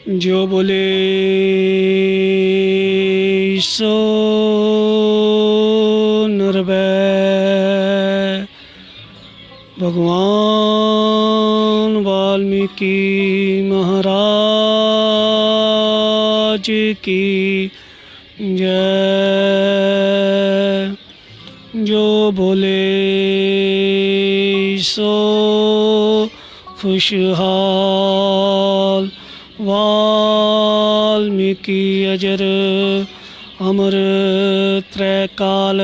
जो बोले सो निर्भय। भगवान वाल्मीकि महाराज की जय। जो बोले सो खुशहाल। वाल्मीकि अजर अमर त्रैकाल।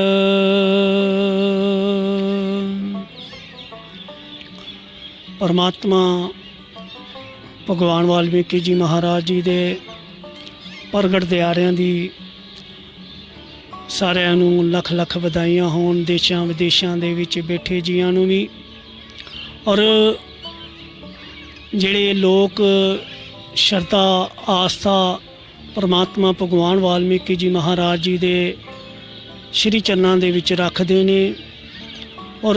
परमात्मा भगवान वाल्मीकि जी महाराज जी दे प्रगट दिहाड़िਆਂ ਦੀ ਸਾਰਿਆਂ ਨੂੰ ਲੱਖ ਲੱਖ ਵਧਾਈਆਂ ਹੋਣ। ਦੇਸ਼ਾਂ ਵਿਦੇਸ਼ਾਂ ਦੇ ਵਿੱਚ ਬੈਠੇ ਜੀਆਂ ਨੂੰ ਵੀ, ਔਰ ਜਿਹੜੇ ਲੋਕ ਸ਼ਰਧਾ ਆਸਥਾ ਪਰਮਾਤਮਾ ਭਗਵਾਨ ਵਾਲਮੀਕੀ ਜੀ ਮਹਾਰਾਜ ਜੀ ਦੇ ਸ਼੍ਰੀ ਚਰਨਾਂ ਦੇ ਵਿੱਚ ਰੱਖਦੇ ਨੇ, ਔਰ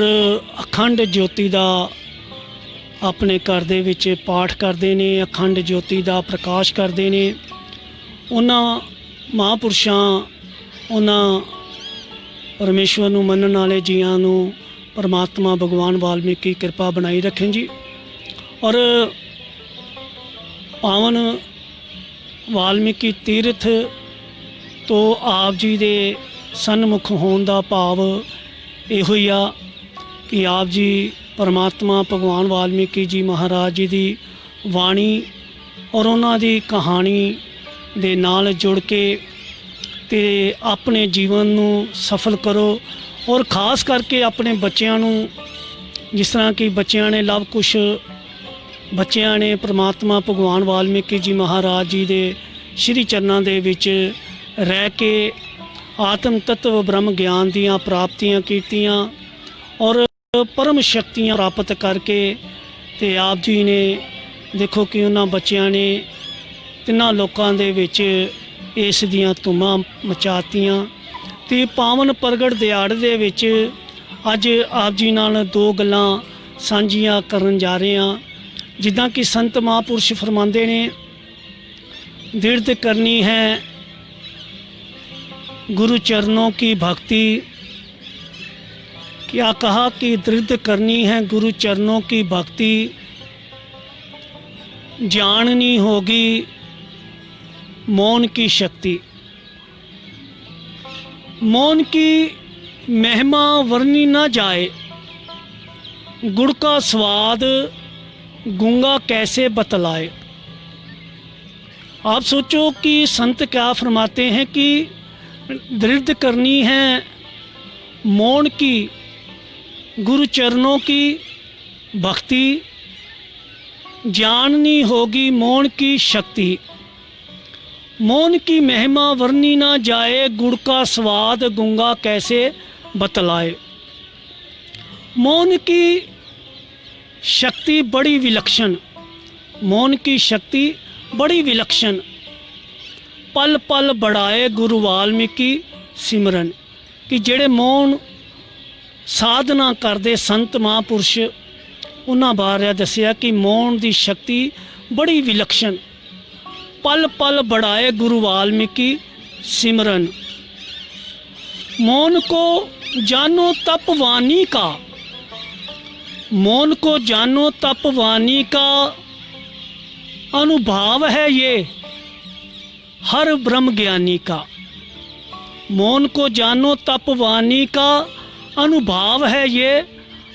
ਅਖੰਡ ਜੋਤੀ ਦਾ ਆਪਣੇ ਘਰ ਦੇ ਵਿੱਚ ਪਾਠ ਕਰਦੇ ਨੇ, ਅਖੰਡ ਜੋਤੀ ਦਾ ਪ੍ਰਕਾਸ਼ ਕਰਦੇ ਨੇ। ਉਹਨਾਂ ਮਹਾਂਪੁਰਸ਼ਾਂ, ਉਹਨਾਂ ਪਰਮੇਸ਼ਵਰ ਨੂੰ ਮੰਨਣ ਵਾਲੇ ਜੀਆਂ ਨੂੰ ਪਰਮਾਤਮਾ ਭਗਵਾਨ ਵਾਲਮੀਕੀ ਕਿਰਪਾ ਬਣਾਈ ਰੱਖੇ ਜੀ। ਔਰ ਪਾਵਨ ਵਾਲਮੀਕੀ ਤੀਰਥ ਤੋਂ ਆਪ ਜੀ ਦੇ ਸਨਮੁਖ ਹੋਣ ਦਾ ਭਾਵ ਇਹੋ ਹੀ ਆ ਕਿ ਆਪ ਜੀ ਪਰਮਾਤਮਾ ਭਗਵਾਨ ਵਾਲਮੀਕੀ ਜੀ ਮਹਾਰਾਜ ਜੀ ਦੀ ਬਾਣੀ ਔਰ ਉਹਨਾਂ ਦੀ ਕਹਾਣੀ ਦੇ ਨਾਲ ਜੁੜ ਕੇ ਤੇ ਆਪਣੇ ਜੀਵਨ ਨੂੰ ਸਫਲ ਕਰੋ। ਔਰ ਖਾਸ ਕਰਕੇ ਆਪਣੇ ਬੱਚਿਆਂ ਨੂੰ, ਜਿਸ ਤਰ੍ਹਾਂ ਕਿ ਬੱਚਿਆਂ ਨੇ ਲਵ ਕੁਸ਼, ਬੱਚਿਆਂ ਨੇ ਪਰਮਾਤਮਾ ਭਗਵਾਨ ਵਾਲਮੀਕੀ ਜੀ ਮਹਾਰਾਜ ਜੀ ਦੇ ਸ਼੍ਰੀ ਚਰਨਾਂ ਦੇ ਵਿੱਚ ਰਹਿ ਕੇ ਆਤਮ ਤੱਤਵ ਬ੍ਰਹਮ ਗਿਆਨ ਦੀਆਂ ਪ੍ਰਾਪਤੀਆਂ ਕੀਤੀਆਂ ਔਰ ਪਰਮ ਸ਼ਕਤੀਆਂ ਪ੍ਰਾਪਤ ਕਰਕੇ ਤੇ ਆਪ ਜੀ ਨੇ ਦੇਖੋ ਕਿ ਉਹਨਾਂ ਬੱਚਿਆਂ ਨੇ ਤਿੰਨਾਂ ਲੋਕਾਂ ਦੇ ਵਿੱਚ ਇਸ ਦੀਆਂ ਧੂਮਾਂ ਮਚਾਤੀਆਂ। ਤੇ ਪਾਵਨ ਪ੍ਰਗਟ ਦਿਹਾੜੇ ਦੇ ਵਿੱਚ ਅੱਜ ਆਪ ਜੀ ਨਾਲ ਦੋ ਗੱਲਾਂ ਸਾਂਝੀਆਂ ਕਰਨ ਜਾ ਰਹੇ ਹਾਂ। ਜਿੱਦਾਂ ਕਿ ਸੰਤ ਮਹਾਂਪੁਰਸ਼ ਫਰਮਾਉਂਦੇ ਨੇ, दृढ़ करनी है गुरु चरणों की भक्ति। क्या कहा कि दृढ़ करनी है गुरु चरणों की भक्ति। जाननी होगी मौन की शक्ति। मौन की महिमा वर्णी ना जाए, गुड़ का स्वाद गूंगा कैसे बतलाए। आप सोचो कि संत क्या फरमाते हैं कि दृढ़ करनी है मौन की, गुरु चरणों की भक्ति। जाननी होगी मौन की शक्ति। मौन की महिमा वर्णी ना जाए, गुड़ का स्वाद गूंगा कैसे बतलाए। मौन की शक्ति बड़ी विलक्षण, मौन की शक्ति बड़ी विलक्षण। पल पल बढ़ाए गुरु वाल्मीकि सिमरन। कि जेड़े मौन साधना करते संत महापुरुष, उन्हां बारे दसिया कि मौन की शक्ति बड़ी विलक्षण। पल पल बढ़ाए गुरु वाल्मीकि सिमरन। मौन को जानो तपवानी का, मौन को जानो तपवानी का अनुभाव है ये हर ब्रह्म ज्ञानी का। मौन को जानो तपवानी का अनुभाव है ये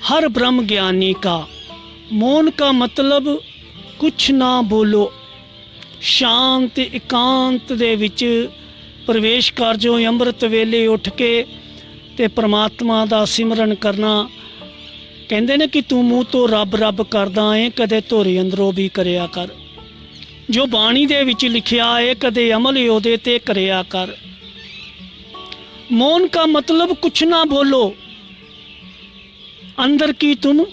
हर ब्रह्म ज्ञानी का। मौन का मतलब कुछ ना बोलो, शांत एकांत दे विच प्रवेश कर जो। अंमृत वेले उठ के ते परमात्मा दा सिमरन करना। कहंदे ने कि तू मूँह तो रब रब करदा है, कदे धोरे अंदरों भी करया कर। जो बाणी दे विच लिखिया है कदे अमल ओहदे ते करया कर। मौन का मतलब कुछ ना बोलो, अंदर की तुम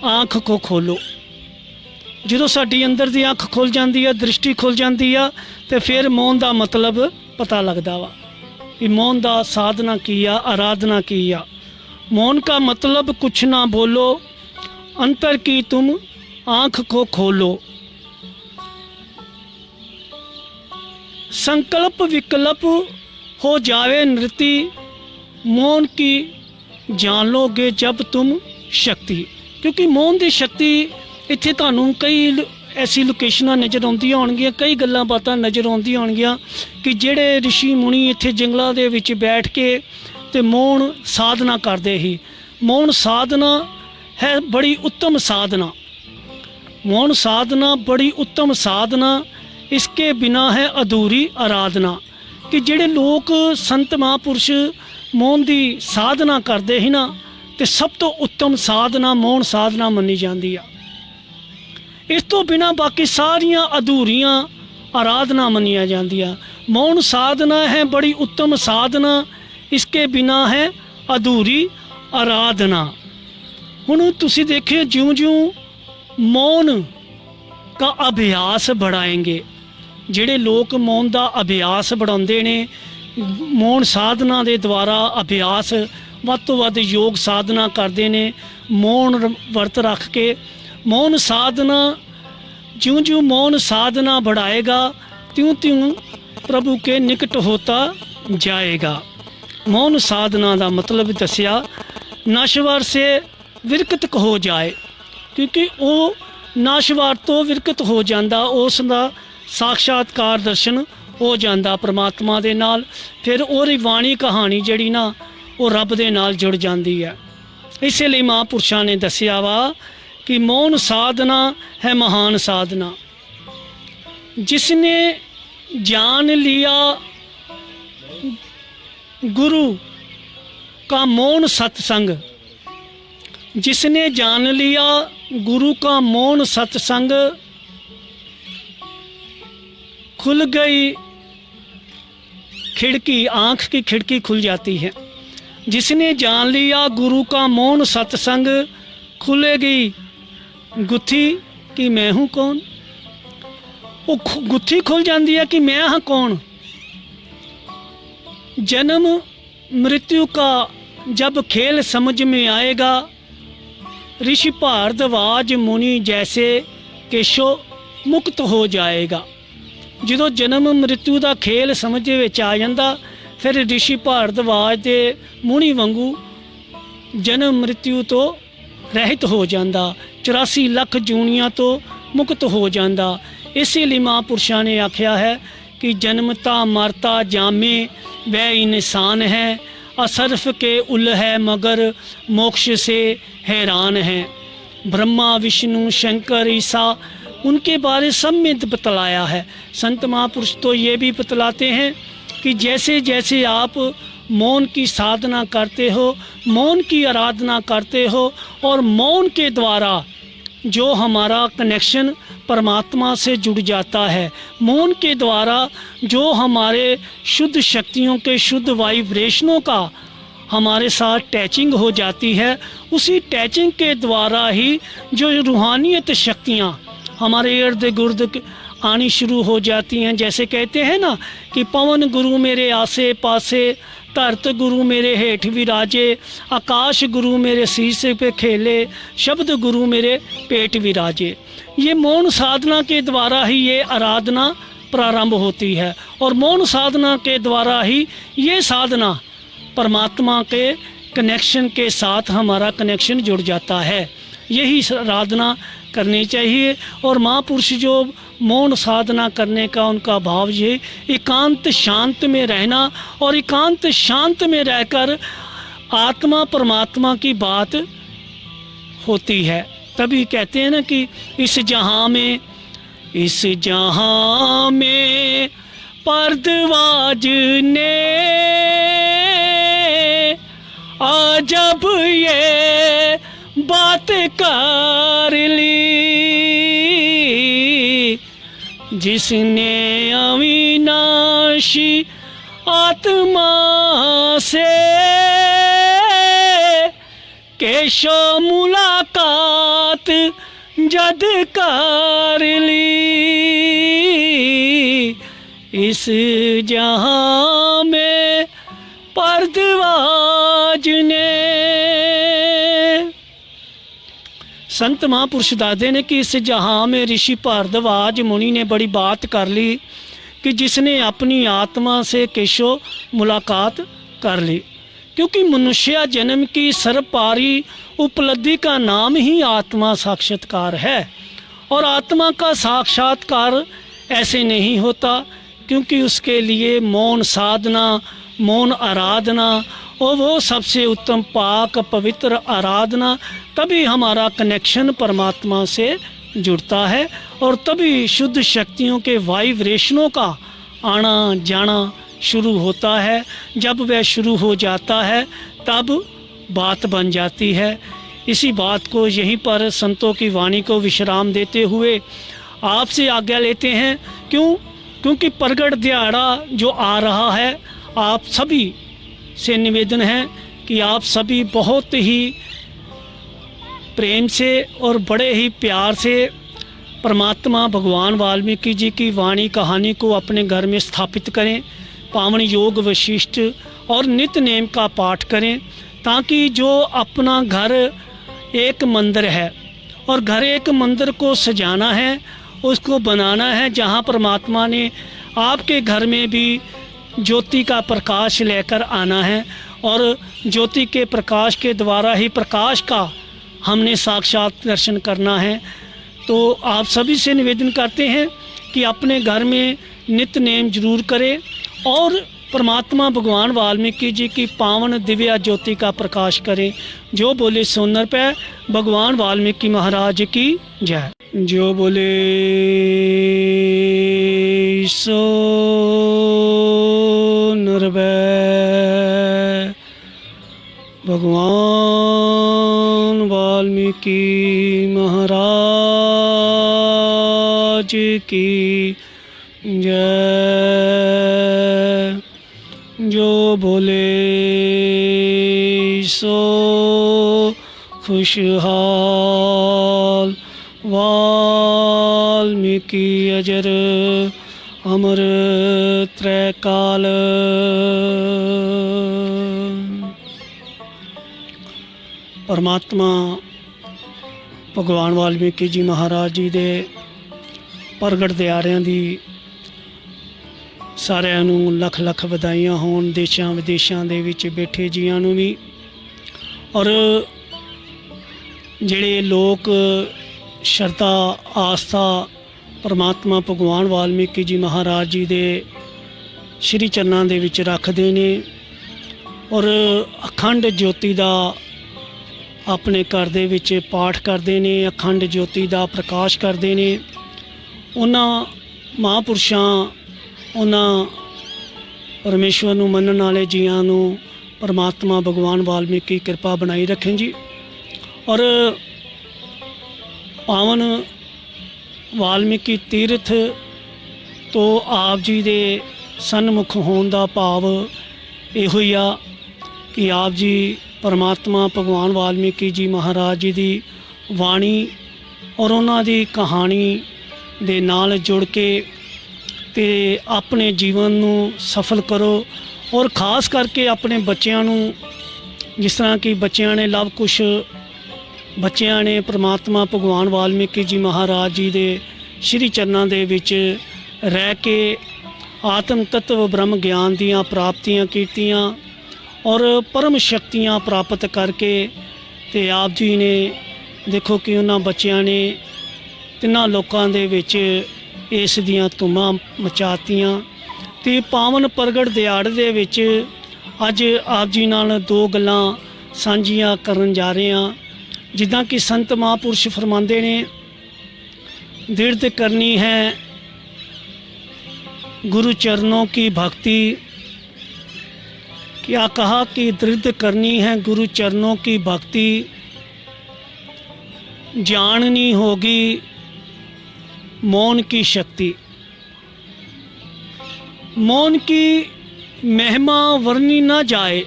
आँख को खोलो। जो साडी अंदर दी आँख खुल जाती है, दृष्टि खुल जाती है, तो फिर मौन का मतलब पता लगता वा कि मौन का साधना की आ, आराधना की आ। मौन का मतलब कुछ ना बोलो, अंतर की तुम आँख को खोलो। संकल्प विकल्प हो जावे नृति, मौन की जान लोगे जब तुम शक्ति। क्योंकि मौन की शक्ति इत्थे तुहानूं कई ऐसी लोकेशनां नज़र आउंदियां होणगीਆਂ, कई गल्लां बातां नज़र आउंदियां होणगीਆਂ कि ਜਿਹੜੇ ऋषि मुनि इत्थे जंगलां दे विच बैठ के ते मौन साधना करदे ही। मौन साधना है बड़ी उत्तम साधना, मौन साधना बड़ी उत्तम साधना, इसके बिना है अधूरी आराधना। कि ਜਿਹੜੇ लोग संत महापुरुष मौन की साधना करते ही ना, तो सब तो उत्तम साधना मौन साधना मनी जाती है। इस तो बिना बाकी सारियां अधूरियां आराधना मनिया जांदियां। मौन साधना है बड़ी उत्तम साधना, इसके बिना है अधूरी आराधना। हुण तुसी देखिए ज्यों ज्यों मौन का अभ्यास बढ़ाएंगे, ਜਿਹੜੇ लोग मौन का अभ्यास बढ़ाते ने, मौन साधना के द्वारा अभ्यास ਵੱਧ ਤੋਂ ਵੱਧ योग साधना करते हैं, मौन वर्त रख के मौन साधना, ज्यों ज्यों मौन साधना बढ़ाएगा त्यों त्यों प्रभु के निकट होता जाएगा। मौन साधना का मतलब दसिया नाशवार से विरकत हो जाए, क्योंकि वो नाशवार तो विरकत हो जाता, उसका साक्षात्कार दर्शन हो जाता परमात्मा दे नाल। फिर ओहदी वाणी कहानी जिहड़ी ना वो रब दे नाल जुड़ जाती है। इसलिए महापुरुषों ने दसिया वा कि मौन साधना है महान साधना। जिसने जान लिया गुरु का मौन सत्संग, जिसने जान लिया गुरु का मौन सत्संग, खुल गई खिड़की, आँख की खिड़की खुल जाती है। जिसने जान लिया गुरु का मौन सत्संग, खुलेगी गुत्थी कि मैं हूँ कौन। वो गुत्थी खुल जाती है कि मैं हाँ कौन। जन्म मृत्यु का जब खेल समझ में आएगा, ऋषि भारद्वाज मुनि जैसे केशो मुक्त हो जाएगा। जो जन्म मृत्यु का खेल समझ विच आ जाता, फिर ऋषि भारद्वाज के मुनि वांगू जन्म मृत्यु तो रहित हो जाता, 84 लाख जूनियां तो मुक्त हो जाता। इसीलिए महापुरुषों ने आख्या है कि जन्मता मरता जामे वह इंसान है, असरफ के उल है मगर मोक्ष से हैरान है। ब्रह्मा विष्णु शंकर ईसा उनके बारे सब में बतलाया है। संत महापुरुष तो ये भी बतलाते हैं कि जैसे जैसे आप मौन की साधना करते हो, मौन की आराधना करते हो, और मौन के द्वारा जो हमारा कनेक्शन परमात्मा से जुड़ जाता है, मौन के द्वारा जो हमारे शुद्ध शक्तियों के शुद्ध वाइब्रेशनों का हमारे साथ टैचिंग हो जाती है, उसी टैचिंग के द्वारा ही जो रूहानियत शक्तियाँ हमारे इर्द गिर्द आनी शुरू हो जाती हैं। जैसे कहते हैं ना कि पवन गुरु मेरे आसे पासे, धरत गुरु मेरे हेठ विराजे, आकाश गुरु मेरे शीश पे खेले, शब्द गुरु मेरे पेट विराजे। ये मौन साधना के द्वारा ही ये आराधना प्रारंभ होती है, और मौन साधना के द्वारा ही ये साधना परमात्मा के कनेक्शन के साथ हमारा कनेक्शन जुड़ जाता है। यही आराधना करनी चाहिए। और महापुरुष जो मौन साधना करने का उनका भाव ये एकांत शांत में रहना, और एकांत शांत में रहकर आत्मा परमात्मा की बात होती है। तभी कहते हैं ना कि इस जहाँ में भारद्वाज ने जब ये बात कर ली, जिसने अविनाशी आत्मा से केशो मुलाकात जद कर ली, इस जहां में भारद्वाज ने। संत महापुरुष दादे ने कि इस जहां में ऋषि भारद्वाज मुनि ने बड़ी बात कर ली कि जिसने अपनी आत्मा से केशो मुलाकात कर ली, क्योंकि मनुष्य जन्म की सर्वपारी उपलब्धि का नाम ही आत्मा साक्षात्कार है। और आत्मा का साक्षात्कार ऐसे नहीं होता, क्योंकि उसके लिए मौन साधना, मौन आराधना और वो सबसे उत्तम पाक पवित्र आराधना, तभी हमारा कनेक्शन परमात्मा से जुड़ता है और तभी शुद्ध शक्तियों के वाइब्रेशनों का आना जाना शुरू होता है। जब वह शुरू हो जाता है तब बात बन जाती है। इसी बात को यहीं पर संतों की वाणी को विश्राम देते हुए आपसे आज्ञा लेते हैं। क्योंकि प्रगट दिहाड़ा जो आ रहा है, आप सभी से निवेदन है कि आप सभी बहुत ही प्रेम से और बड़े ही प्यार से परमात्मा भगवान वाल्मीकि जी की वाणी कहानी को अपने घर में स्थापित करें, पावन योग वशिष्ठ और नित्य नेम का पाठ करें, ताकि जो अपना घर एक मंदिर है और घर एक मंदिर को सजाना है, उसको बनाना है, जहाँ परमात्मा ने आपके घर में भी ज्योति का प्रकाश लेकर आना है और ज्योति के प्रकाश के द्वारा ही प्रकाश का हमने साक्षात दर्शन करना है। तो आप सभी से निवेदन करते हैं कि अपने घर में नित्य नेम जरूर करें और परमात्मा भगवान वाल्मीकि जी की पावन दिव्य ज्योति का प्रकाश करें। जो बोले सोनर पे भगवान वाल्मीकि महाराज की जय। जो बोले सो नरबै भगवान वाल्मीकि महाराज की जय। जो बोले सो खुशहाल वाल्मीकि अजर अमर त्रैकाल। परमात्मा भगवान वाल्मीकि जी महाराज जी दे प्रगट दिहाड़िਆਂ ਦੀ ਸਾਰਿਆਂ ਨੂੰ ਲੱਖ ਲੱਖ ਵਧਾਈਆਂ ਹੋਣ, ਦੇਸ਼ਾਂ ਵਿਦੇਸ਼ਾਂ ਦੇ ਵਿੱਚ ਬੈਠੇ ਜੀਆਂ ਨੂੰ ਵੀ। ਔਰ ਜਿਹੜੇ ਲੋਕ ਸ਼ਰਧਾ ਆਸਥਾ परमात्मा भगवान वाल्मीकि जी महाराज जी दे श्री चरणों दे विच रखते ने और अखंड ज्योति का अपने घर दे विच पाठ करते ने, अखंड ज्योति का प्रकाश करते ने। उन्हां महापुरुषां, उन्हां परमेश्वर नूं मनण वाले जियां नूं परमात्मा भगवान वाल्मीकि कृपा बनाई रखें जी। और पावन वाल्मीकि तीर्थ तो आप जी दे सन्मुख होने का भाव इहो ही आ कि आप जी परमात्मा भगवान वाल्मीकि जी महाराज जी की वाणी और उन्हां दी कहानी दे नाल जुड़ के ते अपने जीवन नूं सफल करो। और खास करके अपने बच्चों नूं, जिस तरह कि बच्चों ने लव कुश, बच्चों ने परमात्मा भगवान वाल्मीकि जी महाराज जी दे श्री चरणों दे विच रह के आत्म तत्व ब्रह्म ज्ञान दियाँ प्राप्तियाँ कीतियाँ और परम शक्तियाँ प्राप्त करके ते आप जी ने देखो कि उन्हां बच्चों ने तिन्हां लोकां दे विच इस दियां धुमां मचातियाँ। ते पावन प्रगट दिहाड़े दे विच अज आप जी नाल दो गल्लां सांझियां करन जा रहे हैं। जिदा कि संत महापुरुष फरमाते ने, दृढ़ करनी है गुरु चरणों की भक्ति। क्या कहा कि दृढ़ करनी है गुरु चरणों की भक्ति, जाननी होगी मौन की शक्ति। मौन की महिमा वर्णी ना जाए,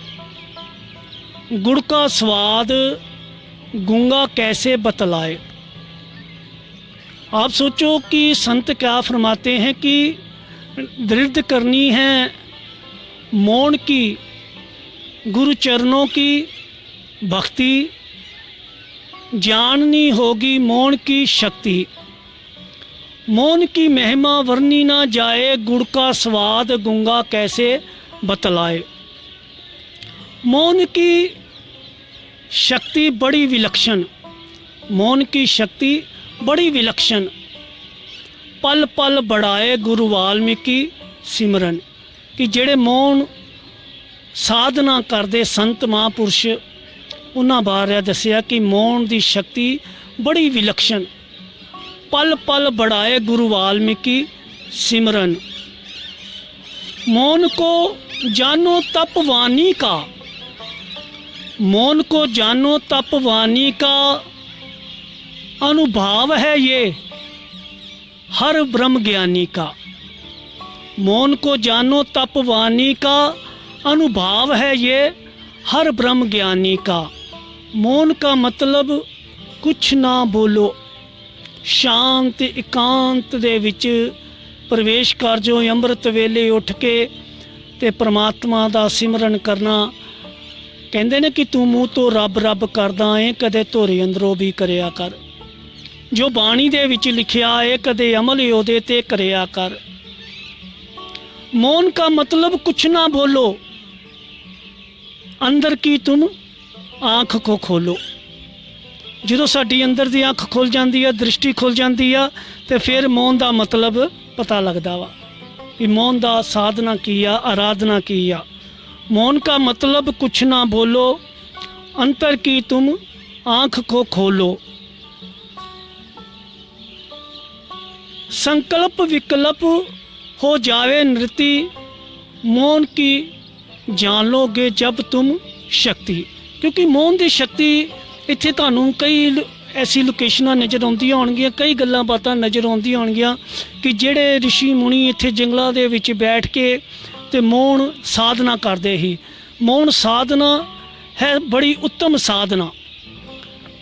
गुड़ का स्वाद गूंगा कैसे बतलाए। आप सोचो कि संत क्या फरमाते हैं कि दृढ़ करनी है मौन की, गुरु चरणों की भक्ति, जाननी होगी मौन की शक्ति। मौन की महिमा वर्णी ना जाए, गुड़ का स्वाद गूंगा कैसे बतलाए। मौन की शक्ति बड़ी विलक्षण, मौन की शक्ति बड़ी विलक्षण, पल पल बढ़ाए गुरु वाल्मीकि सिमरन। कि ਜਿਹੜੇ मौन साधना करते संत महापुरुष उन्हां बारे दसिया कि मौन की शक्ति बड़ी विलक्षण, पल पल बढ़ाए गुरु वाल्मीकि सिमरन। मौन को जानो तपवानी का, मौन को जानो तपवानी का अनुभव है ये हर ब्रह्म ज्ञानी का। मौन को जानो तपवानी का अनुभव है ये हर ब्रह्म ज्ञानी का। मौन का मतलब कुछ ना बोलो, शांत एकांत दे विच प्रवेश कर जो अंम੍ਰਿਤ ਵੇਲੇ उठ के ते परमात्मा दा सिमरन करना। कहंदे ने कि तू मूँह तो रब रब करदा है, कदे धोरे अंदरों भी करिया कर। जो बाणी दे विच लिखिया है कदे अमल ओहदे ते करिया कर। मौन का मतलब कुछ ना बोलो, अंदर की तुम आँख को खोलो। जो साडी अंदर की अख खुल जाती है, दृष्टि खुल जाती है, तो फिर मौन का मतलब पता लगता वा कि मौन का साधना की आ, आराधना की आ। मौन का मतलब कुछ ना बोलो, अंतर की तुम आँख को खोलो। संकल्प विकल्प हो जावे नृति, मौन की जान लोगे जब तुम शक्ति। क्योंकि मौन की शक्ति इत्थे तुहानूं कई ऐसी लोकेशनां नज़र आउंदियां होणगीਆਂ, कई गल्लां बातां नज़र आउंदियां होणगीਆਂ कि ਜਿਹੜੇ ऋषि मुनि इत्थे जंगलां दे विच बैठ के ते मौन साधना करते ही। मौन साधना है बड़ी उत्तम साधना,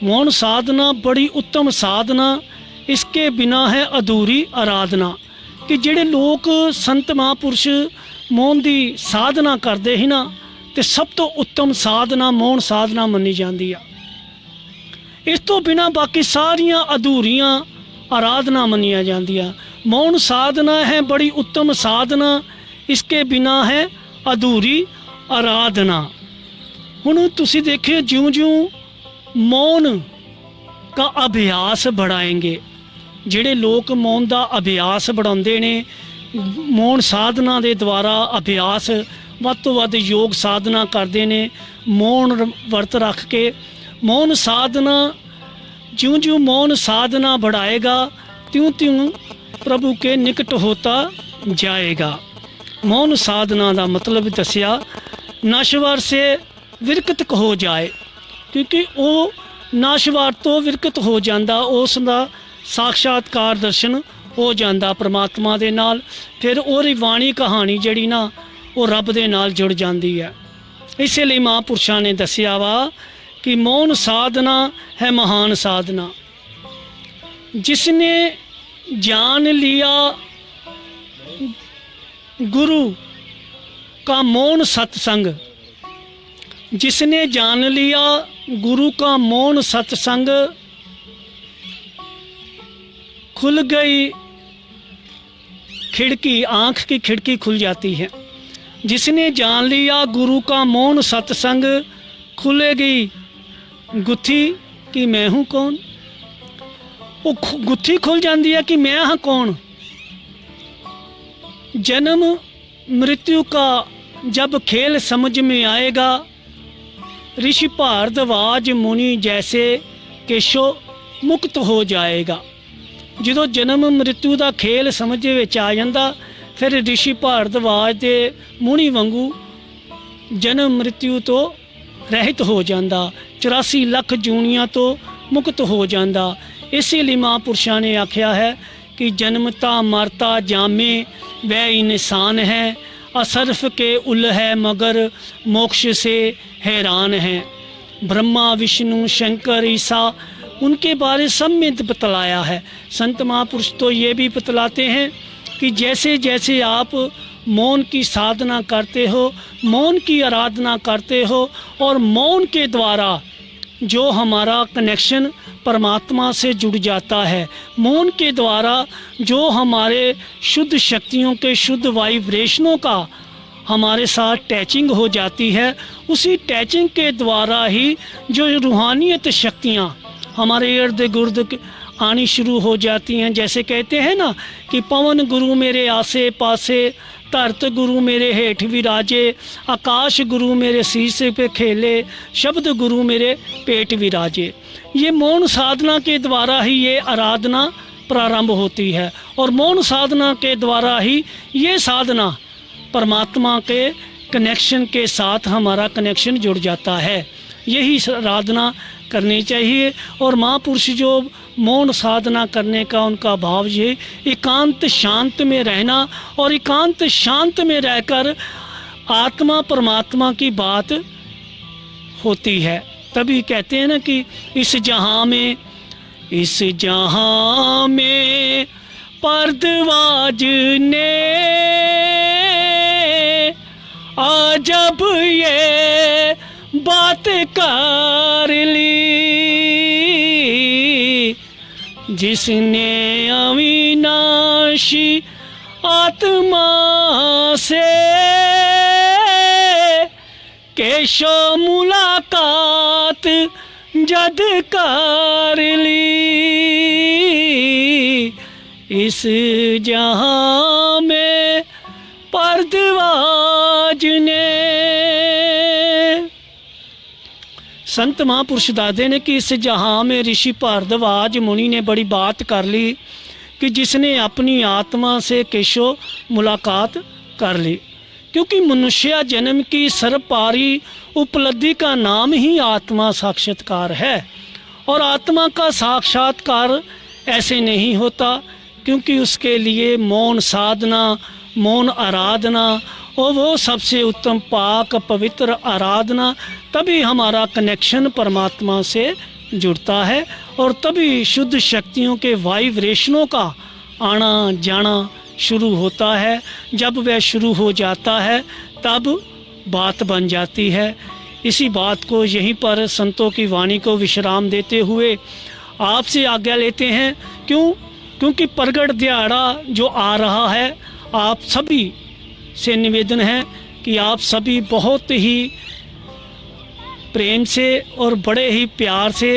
मौन साधना बड़ी उत्तम साधना, इसके बिना है अधूरी आराधना। कि ਜਿਹੜੇ लोग संत महापुरुष मौन की साधना करते ही ना, तो सब तो उत्तम साधना मौन साधना मनी जाती है। इस तो बिना बाकी सारियां अधूरियां आराधना मनिया जांदियां। मौन साधना है बड़ी उत्तम साधना, इसके बिना है अधूरी आराधना। हुण तुसीं देखिए ज्यों ज्यों मौन का अभ्यास बढ़ाएंगे, ਜਿਹੜੇ लोग मौन का अभ्यास बढ़ाते ने, मौन साधना के द्वारा अभ्यास ਵੱਧ ਤੋਂ ਵੱਧ योग साधना करते हैं, मौन वर्त रख के। मौन साधना ज्यों ज्यों मौन साधना बढ़ाएगा त्यों त्यों प्रभु के निकट होता जाएगा। मौन साधना का मतलब दसिया नशवर से विरकत हो जाए, क्योंकि वो नशवर तो विरकत हो जाता, उसका साक्षात्कार दर्शन हो जाता परमात्मा दे नाल। फिर ओहदी वाणी कहानी जिहड़ी ना वो रब दे नाल जुड़ जाती है। इसलिए महापुरुषों ने दसिया वा कि मौन साधना है महान साधना। जिसने जान लिया गुरु का मौन सत्संग, जिसने जान लिया गुरु का मौन सत्संग, खुल गई खिड़की, आँख की खिड़की खुल जाती है। जिसने जान लिया गुरु का मौन सत्संग, खुलेगी गुत्थी कि मैं हूँ कौन। वो गुत्थी खुल जाती है कि मैं हाँ कौन। जन्म मृत्यु का जब खेल समझ में आएगा, ऋषि भारद्वाज मुनि जैसे केशो मुक्त हो जाएगा। जो जन्म मृत्यु का खेल समझ विच आ जाता, फिर ऋषि भारद्वाज के मुनि वांगू जन्म मृत्यु तो रहित हो जाता, 84 लाख जूनियां तो मुक्त हो जाता। इसीलिए महापुरुषों ने आख्या है कि जन्मता मरता जामे वह इंसान है, असरफ के उल है मगर मोक्ष से हैरान है। ब्रह्मा विष्णु शंकर ईसा उनके बारे सब में बतलाया है। संत महापुरुष तो ये भी बतलाते हैं कि जैसे जैसे आप मौन की साधना करते हो, मौन की आराधना करते हो और मौन के द्वारा जो हमारा कनेक्शन परमात्मा से जुड़ जाता है। मौन के द्वारा जो हमारे शुद्ध शक्तियों के शुद्ध वाइब्रेशनों का हमारे साथ टैचिंग हो जाती है, उसी टैचिंग के द्वारा ही जो रूहानियत शक्तियाँ हमारे इर्द गिर्द आनी शुरू हो जाती हैं। जैसे कहते हैं ना कि पवन गुरु मेरे आसे पासे, धरत गुरु मेरे हेठ विराजे, आकाश गुरु मेरे शीश पे खेले, शब्द गुरु मेरे पेट विराजे। ये मौन साधना के द्वारा ही ये आराधना प्रारंभ होती है, और मौन साधना के द्वारा ही ये साधना परमात्मा के कनेक्शन के साथ हमारा कनेक्शन जुड़ जाता है। यही आराधना करनी चाहिए। और महापुरुष जो मौन साधना करने का उनका भाव ये एकांत शांत में रहना, और एकांत शांत में रहकर आत्मा परमात्मा की बात होती है। तभी कहते हैं ना कि इस जहां में पर्दवाज ने जब ये बात कर ली, जिसने अविनाशी आत्मा से केशो मुलाकात जद कर ली, इस जहां में पर्दवाज ने। संत महापुरुष दादे ने कि इस जहां में ऋषि भारद्वाज मुनि ने बड़ी बात कर ली कि जिसने अपनी आत्मा से केशो मुलाकात कर ली, क्योंकि मनुष्य जन्म की सर्वपारी उपलब्धि का नाम ही आत्मा साक्षात्कार है। और आत्मा का साक्षात्कार ऐसे नहीं होता, क्योंकि उसके लिए मौन साधना, मौन आराधना और वो सबसे उत्तम पाक पवित्र आराधना, तभी हमारा कनेक्शन परमात्मा से जुड़ता है, और तभी शुद्ध शक्तियों के वाइब्रेशनों का आना जाना शुरू होता है। जब वह शुरू हो जाता है तब बात बन जाती है। इसी बात को यहीं पर संतों की वाणी को विश्राम देते हुए आपसे आज्ञा लेते हैं। क्योंकि प्रगट दिहाड़ा जो आ रहा है, आप सभी से निवेदन है कि आप सभी बहुत ही प्रेम से और बड़े ही प्यार से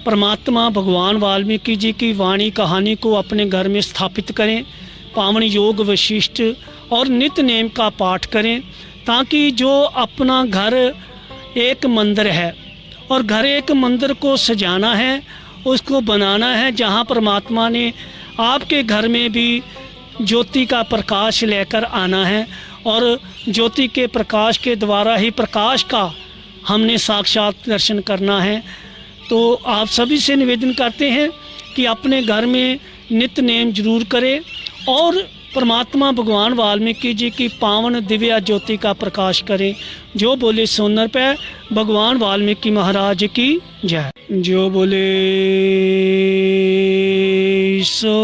परमात्मा भगवान वाल्मीकि जी की वाणी कहानी को अपने घर में स्थापित करें, पावन योग वशिष्ठ और नित्य नेम का पाठ करें, ताकि जो अपना घर एक मंदिर है और घर एक मंदिर को सजाना है, उसको बनाना है, जहाँ परमात्मा ने आपके घर में भी ज्योति का प्रकाश लेकर आना है, और ज्योति के प्रकाश के द्वारा ही प्रकाश का हमने साक्षात दर्शन करना है। तो आप सभी से निवेदन करते हैं कि अपने घर में नित्य नेम जरूर करें और परमात्मा भगवान वाल्मीकि जी की पावन दिव्या ज्योति का प्रकाश करें। जो बोले सोनर पे भगवान वाल्मीकि महाराज की जय। जो बोले सो